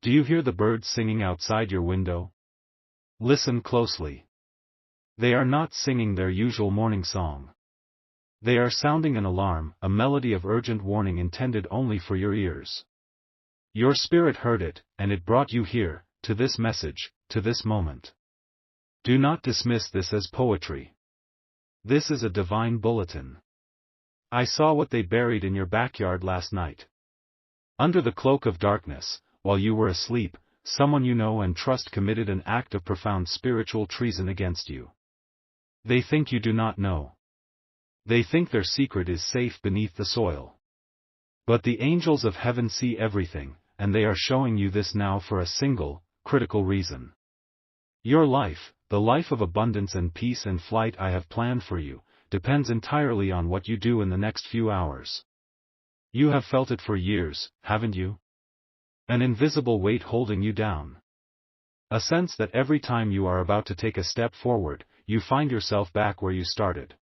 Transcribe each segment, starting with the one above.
Do you hear the birds singing outside your window? Listen closely. They are not singing their usual morning song. They are sounding an alarm, a melody of urgent warning intended only for your ears. Your spirit heard it, and it brought you here, to this message, to this moment. Do not dismiss this as poetry. This is a divine bulletin. I saw what they buried in your backyard last night. Under the cloak of darkness, while you were asleep, someone you know and trust committed an act of profound spiritual treason against you. They think you do not know. They think their secret is safe beneath the soil. But the angels of heaven see everything, and they are showing you this now for a single, critical reason. Your life, the life of abundance and peace and flight I have planned for you, depends entirely on what you do in the next few hours. You have felt it for years, haven't you? An invisible weight holding you down. A sense that every time you are about to take a step forward, you find yourself back where you started.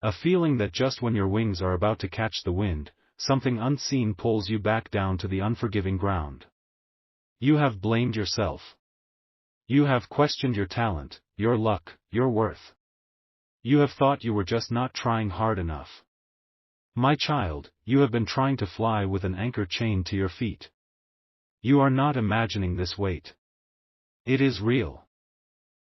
A feeling that just when your wings are about to catch the wind, something unseen pulls you back down to the unforgiving ground. You have blamed yourself. You have questioned your talent, your luck, your worth. You have thought you were just not trying hard enough. My child, you have been trying to fly with an anchor chained to your feet. You are not imagining this weight. It is real.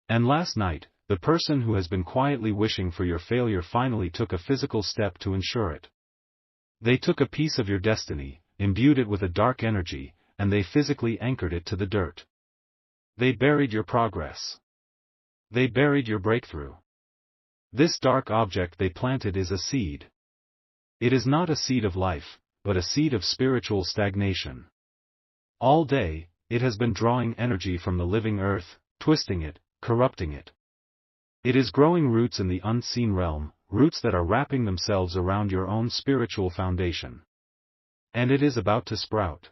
And last night, the person who has been quietly wishing for your failure finally took a physical step to ensure it. They took a piece of your destiny, imbued it with a dark energy, and they physically anchored it to the dirt. They buried your progress. They buried your breakthrough. This dark object they planted is a seed. It is not a seed of life, but a seed of spiritual stagnation. All day, it has been drawing energy from the living earth, twisting it, corrupting it. It is growing roots in the unseen realm, roots that are wrapping themselves around your own spiritual foundation. And it is about to sprout.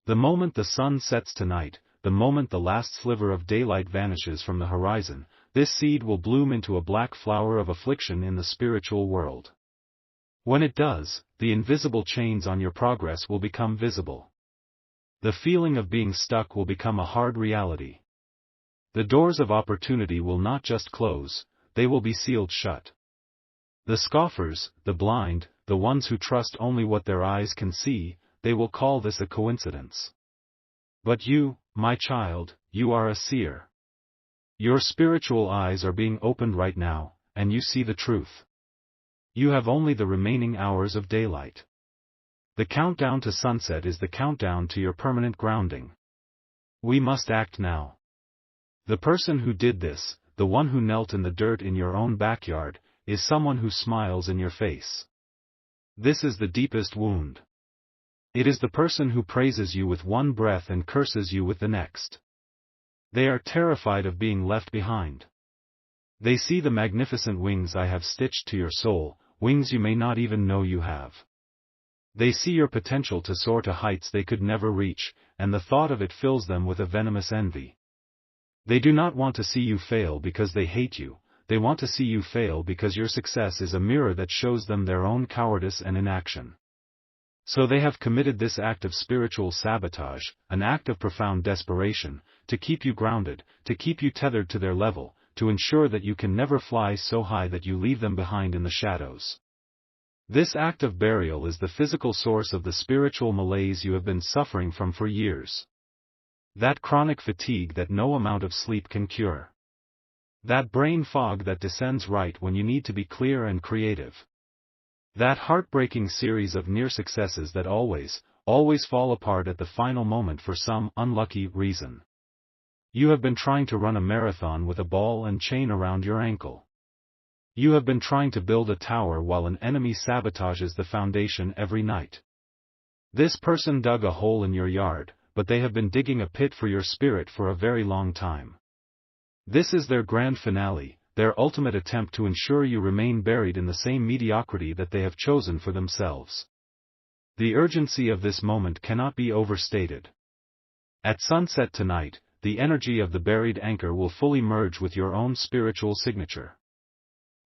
The moment the sun sets tonight, the moment the last sliver of daylight vanishes from the horizon, this seed will bloom into a black flower of affliction in the spiritual world. When it does, the invisible chains on your progress will become visible. The feeling of being stuck will become a hard reality. The doors of opportunity will not just close, they will be sealed shut. The scoffers, the blind, the ones who trust only what their eyes can see, they will call this a coincidence. But you, my child, you are a seer. Your spiritual eyes are being opened right now, and you see the truth. You have only the remaining hours of daylight. The countdown to sunset is the countdown to your permanent grounding. We must act now. The person who did this, the one who knelt in the dirt in your own backyard, is someone who smiles in your face. This is the deepest wound. It is the person who praises you with one breath and curses you with the next. They are terrified of being left behind. They see the magnificent wings I have stitched to your soul, wings you may not even know you have. They see your potential to soar to heights they could never reach, and the thought of it fills them with a venomous envy. They do not want to see you fail because they hate you, they want to see you fail because your success is a mirror that shows them their own cowardice and inaction. So they have committed this act of spiritual sabotage, an act of profound desperation, to keep you grounded, to keep you tethered to their level, to ensure that you can never fly so high that you leave them behind in the shadows. This act of burial is the physical source of the spiritual malaise you have been suffering from for years. That chronic fatigue that no amount of sleep can cure. That brain fog that descends right when you need to be clear and creative. That heartbreaking series of near successes that always fall apart at the final moment for some unlucky reason. You have been trying to run a marathon with a ball and chain around your ankle. You have been trying to build a tower while an enemy sabotages the foundation every night. This person dug a hole in your yard, but they have been digging a pit for your spirit for a very long time. This is their grand finale, their ultimate attempt to ensure you remain buried in the same mediocrity that they have chosen for themselves. The urgency of this moment cannot be overstated. At sunset tonight, the energy of the buried anchor will fully merge with your own spiritual signature.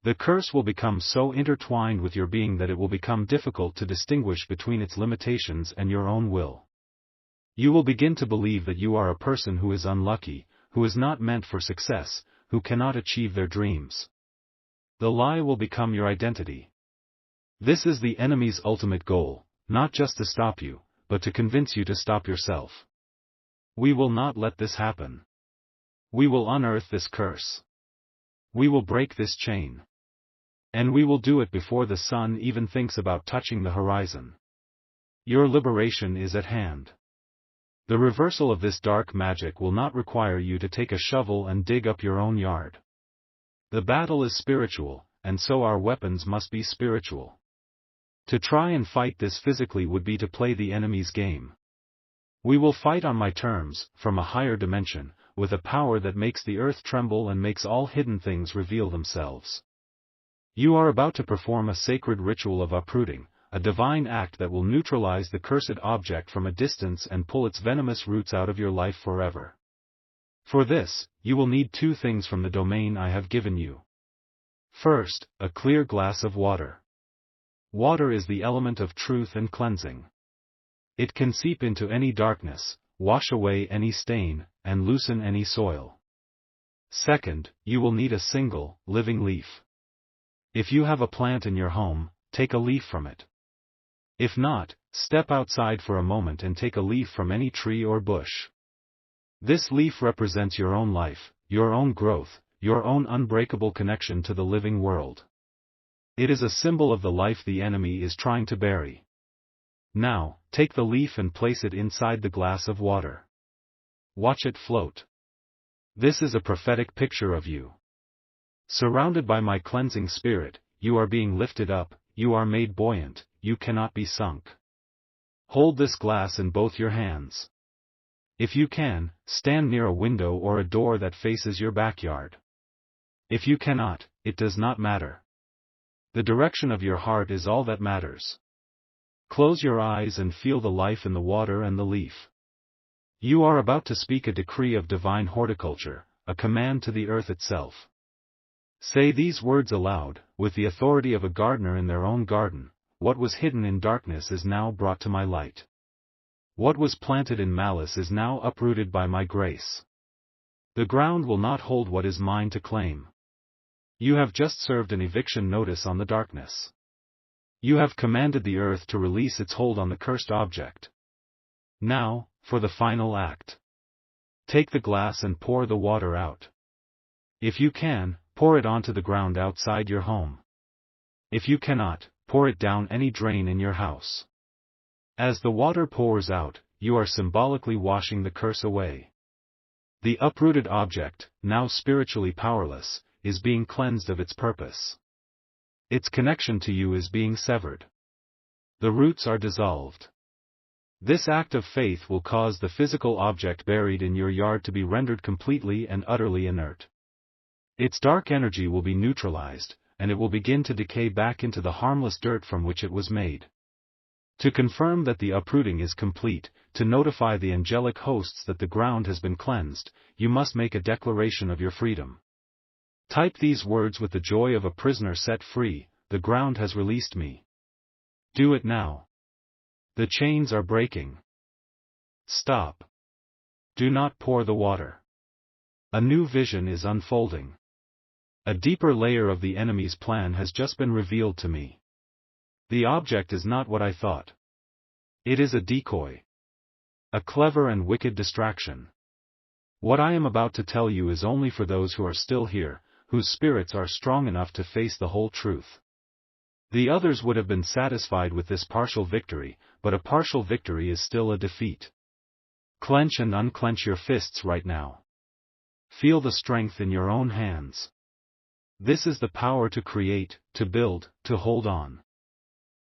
The curse will become so intertwined with your being that it will become difficult to distinguish between its limitations and your own will. You will begin to believe that you are a person who is unlucky, who is not meant for success, who cannot achieve their dreams. The lie will become your identity. This is the enemy's ultimate goal, not just to stop you, but to convince you to stop yourself. We will not let this happen. We will unearth this curse. We will break this chain. And we will do it before the sun even thinks about touching the horizon. Your liberation is at hand. The reversal of this dark magic will not require you to take a shovel and dig up your own yard. The battle is spiritual, and so our weapons must be spiritual. To try and fight this physically would be to play the enemy's game. We will fight on my terms, from a higher dimension, with a power that makes the earth tremble and makes all hidden things reveal themselves. You are about to perform a sacred ritual of uprooting, a divine act that will neutralize the cursed object from a distance and pull its venomous roots out of your life forever. For this, you will need two things from the domain I have given you. First, a clear glass of water. Water is the element of truth and cleansing. It can seep into any darkness, wash away any stain, and loosen any soil. Second, you will need a single, living leaf. If you have a plant in your home, take a leaf from it. If not, step outside for a moment and take a leaf from any tree or bush. This leaf represents your own life, your own growth, your own unbreakable connection to the living world. It is a symbol of the life the enemy is trying to bury. Now, take the leaf and place it inside the glass of water. Watch it float. This is a prophetic picture of you. Surrounded by my cleansing spirit, you are being lifted up, you are made buoyant, you cannot be sunk. Hold this glass in both your hands. If you can, stand near a window or a door that faces your backyard. If you cannot, it does not matter. The direction of your heart is all that matters. Close your eyes and feel the life in the water and the leaf. You are about to speak a decree of divine horticulture, a command to the earth itself. Say these words aloud, with the authority of a gardener in their own garden: what was hidden in darkness is now brought to my light. What was planted in malice is now uprooted by my grace. The ground will not hold what is mine to claim. You have just served an eviction notice on the darkness. You have commanded the earth to release its hold on the cursed object. Now, for the final act. Take the glass and pour the water out. If you can, pour it onto the ground outside your home. If you cannot, pour it down any drain in your house. As the water pours out, you are symbolically washing the curse away. The uprooted object, now spiritually powerless, is being cleansed of its purpose. Its connection to you is being severed. The roots are dissolved. This act of faith will cause the physical object buried in your yard to be rendered completely and utterly inert. Its dark energy will be neutralized, and it will begin to decay back into the harmless dirt from which it was made. To confirm that the uprooting is complete, to notify the angelic hosts that the ground has been cleansed, you must make a declaration of your freedom. Type these words with the joy of a prisoner set free: the ground has released me. Do it now. The chains are breaking. Stop. Do not pour the water. A new vision is unfolding. A deeper layer of the enemy's plan has just been revealed to me. The object is not what I thought. It is a decoy. A clever and wicked distraction. What I am about to tell you is only for those who are still here, whose spirits are strong enough to face the whole truth. The others would have been satisfied with this partial victory, but a partial victory is still a defeat. Clench and unclench your fists right now. Feel the strength in your own hands. This is the power to create, to build, to hold on.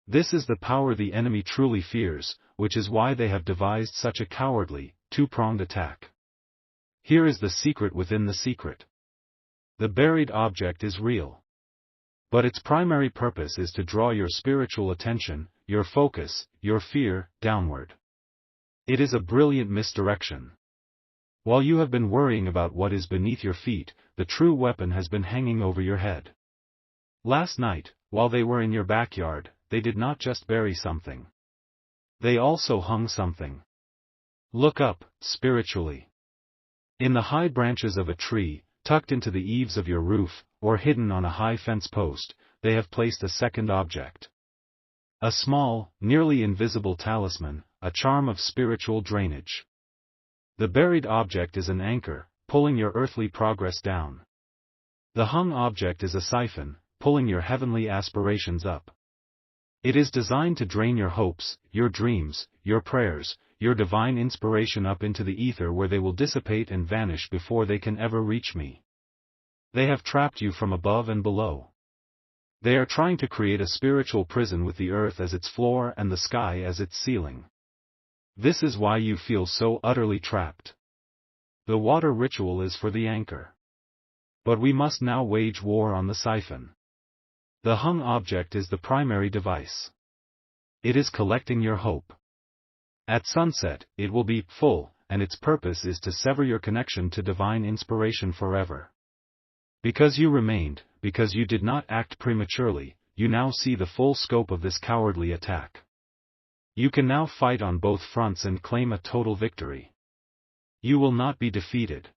This is the power the enemy truly fears, which is why they have devised such a cowardly, two-pronged attack. Here is the secret within the secret. The buried object is real. But its primary purpose is to draw your spiritual attention, your focus, your fear, downward. It is a brilliant misdirection. While you have been worrying about what is beneath your feet, the true weapon has been hanging over your head. Last night, while they were in your backyard, they did not just bury something. They also hung something. Look up, spiritually. In the high branches of a tree, tucked into the eaves of your roof, or hidden on a high fence post, they have placed a second object. A small, nearly invisible talisman, a charm of spiritual drainage. The buried object is an anchor, pulling your earthly progress down. The hung object is a siphon, pulling your heavenly aspirations up. It is designed to drain your hopes, your dreams, your prayers, your divine inspiration up into the ether where they will dissipate and vanish before they can ever reach me. They have trapped you from above and below. They are trying to create a spiritual prison with the earth as its floor and the sky as its ceiling. This is why you feel so utterly trapped. The water ritual is for the anchor. But we must now wage war on the siphon. The hung object is the primary device. It is collecting your hope. At sunset, it will be full, and its purpose is to sever your connection to divine inspiration forever. Because you remained, because you did not act prematurely, you now see the full scope of this cowardly attack. You can now fight on both fronts and claim a total victory. You will not be defeated.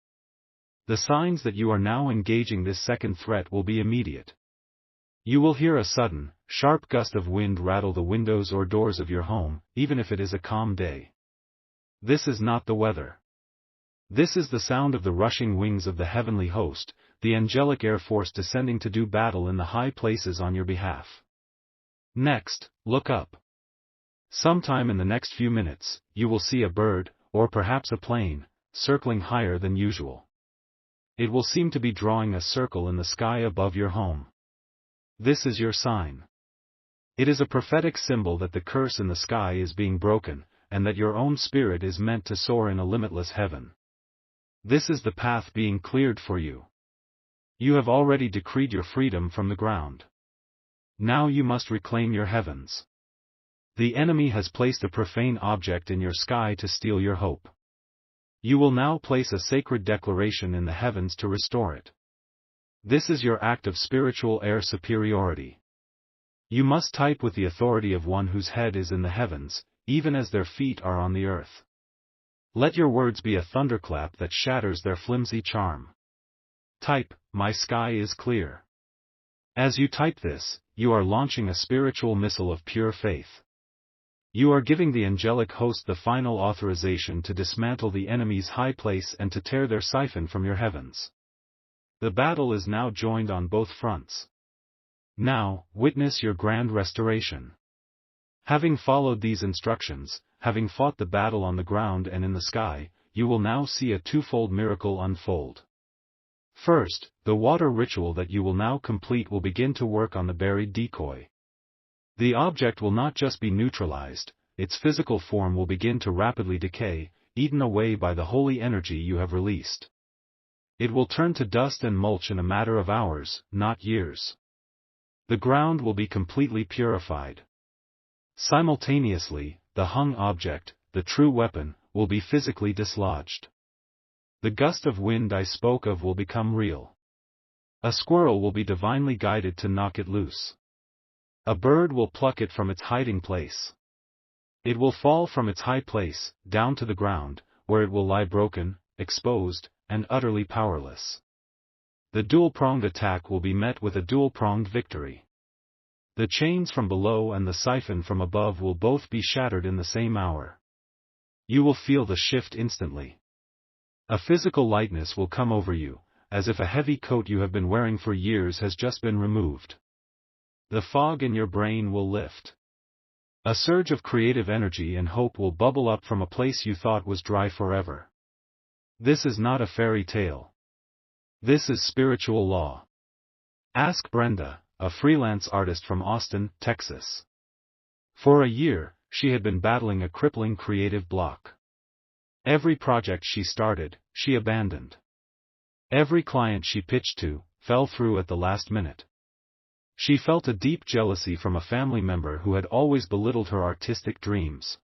The signs that you are now engaging this second threat will be immediate. You will hear a sudden, sharp gust of wind rattle the windows or doors of your home, even if it is a calm day. This is not the weather. This is the sound of the rushing wings of the heavenly host, the angelic air force descending to do battle in the high places on your behalf. Next, look up. Sometime in the next few minutes, you will see a bird, or perhaps a plane, circling higher than usual. It will seem to be drawing a circle in the sky above your home. This is your sign. It is a prophetic symbol that the curse in the sky is being broken, and that your own spirit is meant to soar in a limitless heaven. This is the path being cleared for you. You have already decreed your freedom from the ground. Now you must reclaim your heavens. The enemy has placed a profane object in your sky to steal your hope. You will now place a sacred declaration in the heavens to restore it. This is your act of spiritual air superiority. You must type with the authority of one whose head is in the heavens, even as their feet are on the earth. Let your words be a thunderclap that shatters their flimsy charm. Type, "My sky is clear." As you type this, you are launching a spiritual missile of pure faith. You are giving the angelic host the final authorization to dismantle the enemy's high place and to tear their siphon from your heavens. The battle is now joined on both fronts. Now, witness your grand restoration. Having followed these instructions, having fought the battle on the ground and in the sky, you will now see a twofold miracle unfold. First, the water ritual that you will now complete will begin to work on the buried decoy. The object will not just be neutralized, its physical form will begin to rapidly decay, eaten away by the holy energy you have released. It will turn to dust and mulch in a matter of hours, not years. The ground will be completely purified. Simultaneously, the hung object, the true weapon, will be physically dislodged. The gust of wind I spoke of will become real. A squirrel will be divinely guided to knock it loose. A bird will pluck it from its hiding place. It will fall from its high place, down to the ground, where it will lie broken, exposed, and utterly powerless. The dual-pronged attack will be met with a dual-pronged victory. The chains from below and the siphon from above will both be shattered in the same hour. You will feel the shift instantly. A physical lightness will come over you, as if a heavy coat you have been wearing for years has just been removed. The fog in your brain will lift. A surge of creative energy and hope will bubble up from a place you thought was dry forever. This is not a fairy tale. This is spiritual law. Ask Brenda, a freelance artist from Austin, Texas. For a year, she had been battling a crippling creative block. Every project she started, she abandoned. Every client she pitched to, fell through at the last minute. She felt a deep jealousy from a family member who had always belittled her artistic dreams.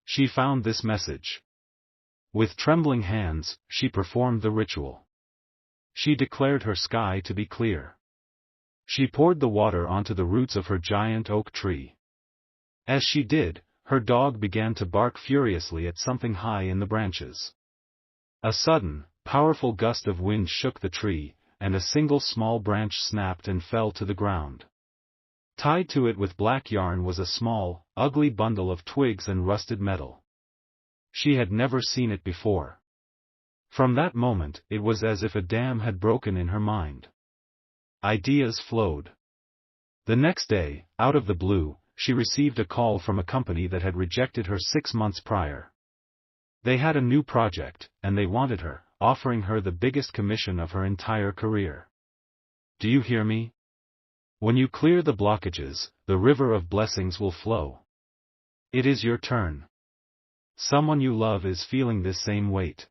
She found this message. With trembling hands, she performed the ritual. She declared her sky to be clear. She poured the water onto the roots of her giant oak tree. As she did, her dog began to bark furiously at something high in the branches. A sudden, powerful gust of wind shook the tree, and a single small branch snapped and fell to the ground. Tied to it with black yarn was a small, ugly bundle of twigs and rusted metal. She had never seen it before. From that moment, it was as if a dam had broken in her mind. Ideas flowed. The next day, out of the blue, she received a call from a company that had rejected her 6 months prior. They had a new project, and they wanted her, offering her the biggest commission of her entire career. Do you hear me? When you clear the blockages, the river of blessings will flow. It is your turn. Someone you love is feeling this same weight.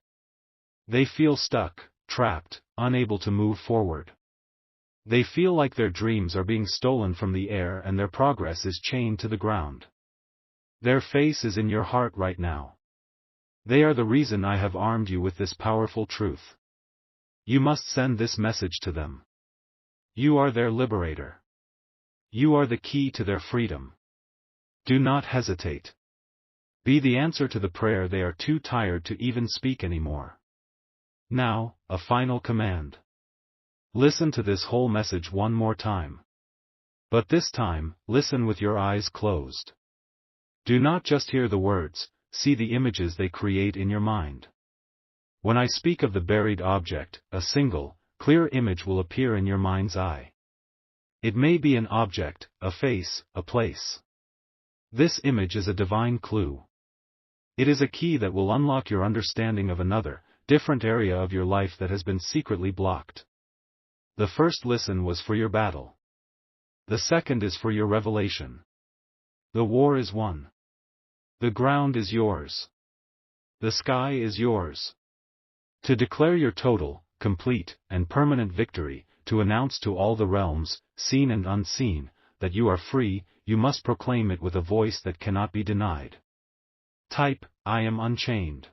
They feel stuck, trapped, unable to move forward. They feel like their dreams are being stolen from the air and their progress is chained to the ground. Their face is in your heart right now. They are the reason I have armed you with this powerful truth. You must send this message to them. You are their liberator. You are the key to their freedom. Do not hesitate. Be the answer to the prayer they are too tired to even speak anymore. Now, a final command. Listen to this whole message one more time. But this time, listen with your eyes closed. Do not just hear the words, see the images they create in your mind. When I speak of the buried object, a single, clear image will appear in your mind's eye. It may be an object, a face, a place. This image is a divine clue. It is a key that will unlock your understanding of another, different area of your life that has been secretly blocked. The first listen was for your battle. The second is for your revelation. The war is won. The ground is yours. The sky is yours. To declare your total, complete, and permanent victory, to announce to all the realms, seen and unseen, that you are free, you must proclaim it with a voice that cannot be denied. Type, I am unchained.